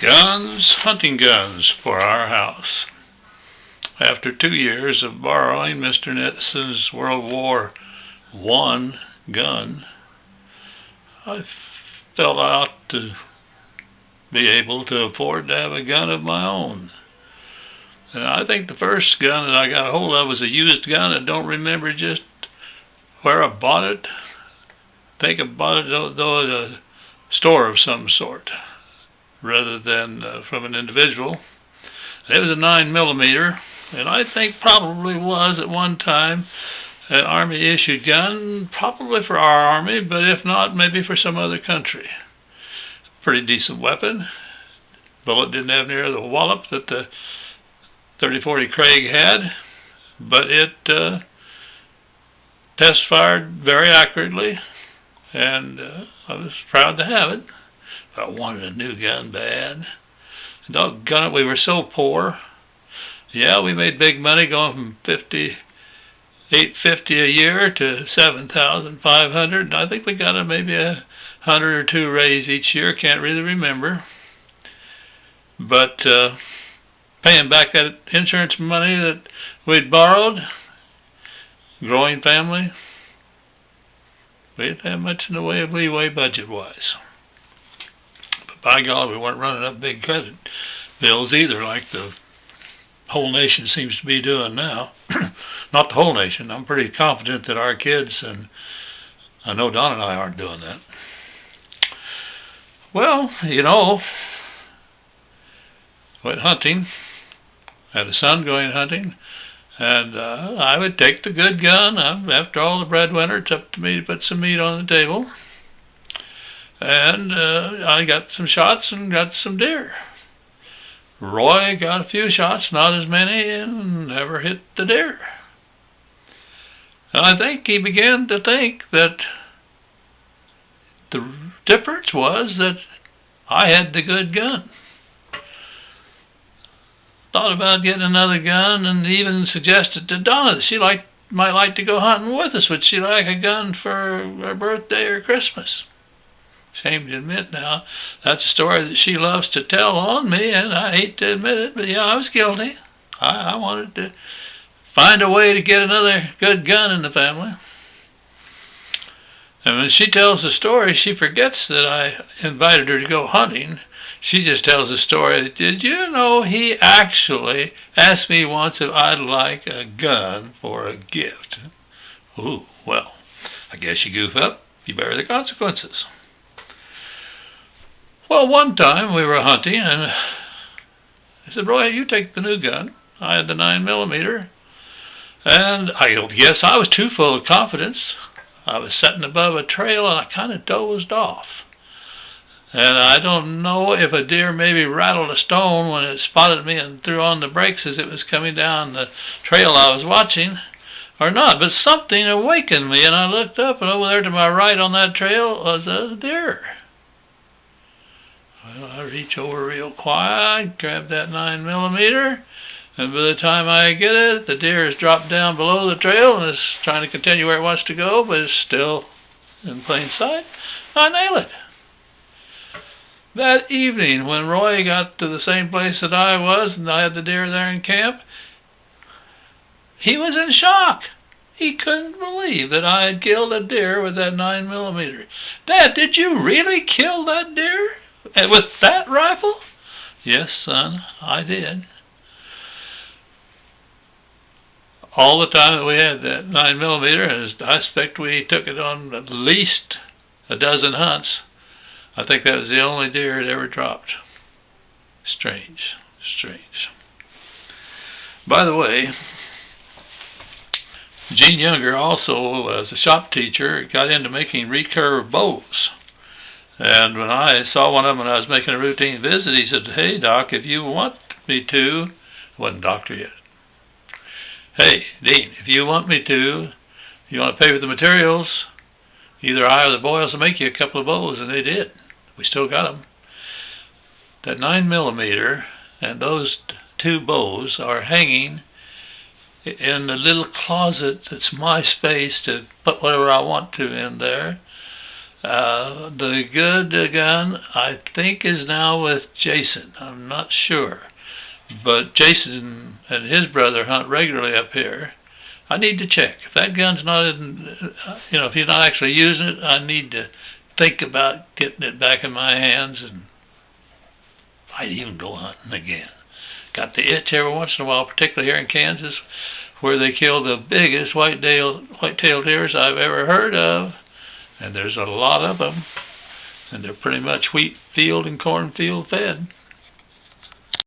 Guns, hunting guns for our house. After 2 years of borrowing Mr. Nitson's World War I gun, I felt I ought to be able to afford to have a gun of my own. And I think the first gun that I got a hold of was a used gun. I don't remember just where I bought it. I think I bought it though at a store of some sort, rather than from an individual. It was a 9mm, and I think probably was at one time an Army-issued gun, probably for our Army, but if not, maybe for some other country. Pretty decent weapon. Bullet didn't have near the wallop that the 30-40 Craig had, but it test fired very accurately, and I was proud to have it. I wanted a new gun bad. Doggone it, we were so poor. Yeah, we made big money going from $850 a year to $7,500. I think we got maybe 100 or 2 raise each year. Can't really remember. But paying back that insurance money that we'd borrowed, growing family, we didn't have much in the way of leeway budget-wise. But by God, we weren't running up big credit bills either, like the whole nation seems to be doing now. Not the whole nation. I'm pretty confident that our kids, and I know Donna and I aren't doing that. Well, you know, went hunting. Had a son going hunting, and I would take the good gun. After all, the breadwinner, it's up to me to put some meat on the table. And I got some shots and got some deer. Roy got a few shots, not as many, and never hit the deer. And I think he began to think that the difference was that I had the good gun. Thought about getting another gun, and even suggested to Donna that she might like to go hunting with us. Would she like a gun for her birthday or Christmas? Shame to admit now, that's a story that she loves to tell on me, and I hate to admit it, but yeah, I was guilty. I wanted to find a way to get another good gun in the family. And when she tells the story, she forgets that I invited her to go hunting. She just tells the story. Did you know he actually asked me once if I'd like a gun for a gift? Ooh, well, I guess you goof up, you bear the consequences. Well, one time we were hunting, and I said, Roy, you take the new gun. I had the 9mm. And I guess I was too full of confidence. I was sitting above a trail, and I kind of dozed off. And I don't know if a deer maybe rattled a stone when it spotted me and threw on the brakes as it was coming down the trail I was watching, or not. But something awakened me, and I looked up, and over there to my right on that trail was a deer. Well, I reach over real quiet, grab that 9mm, and by the time I get it, the deer has dropped down below the trail and is trying to continue where it wants to go, but it's still in plain sight. I nail it. That evening, when Roy got to the same place that I was, and I had the deer there in camp, he was in shock. He couldn't believe that I had killed a deer with that 9mm. Dad, did you really kill that deer? And with that rifle? Yes, son, I did. All the time that we had that 9mm, I expect we took it on at least a dozen hunts. I think that was the only deer it ever dropped. Strange, strange. By the way, Gene Younger also, as a shop teacher, got into making recurve bows. And when I saw one of them when I was making a routine visit, he said, hey, Doc, if you want me to, I wasn't a doctor yet. Hey, Dean, if you want me to, you want to pay for the materials, either I or the boys will make you a couple of bows, and they did. We still got them. That 9mm and those 2 bows are hanging in the little closet that's my space to put whatever I want to in there. The good gun, I think, is now with Jason. I'm not sure. But Jason and his brother hunt regularly up here. I need to check. If that gun's not if he's not actually using it, I need to think about getting it back in my hands and might even go hunting again. Got the itch every once in a while, particularly here in Kansas, where they kill the biggest white-tailed deers I've ever heard of. And there's a lot of them. And they're pretty much wheat field and cornfield fed.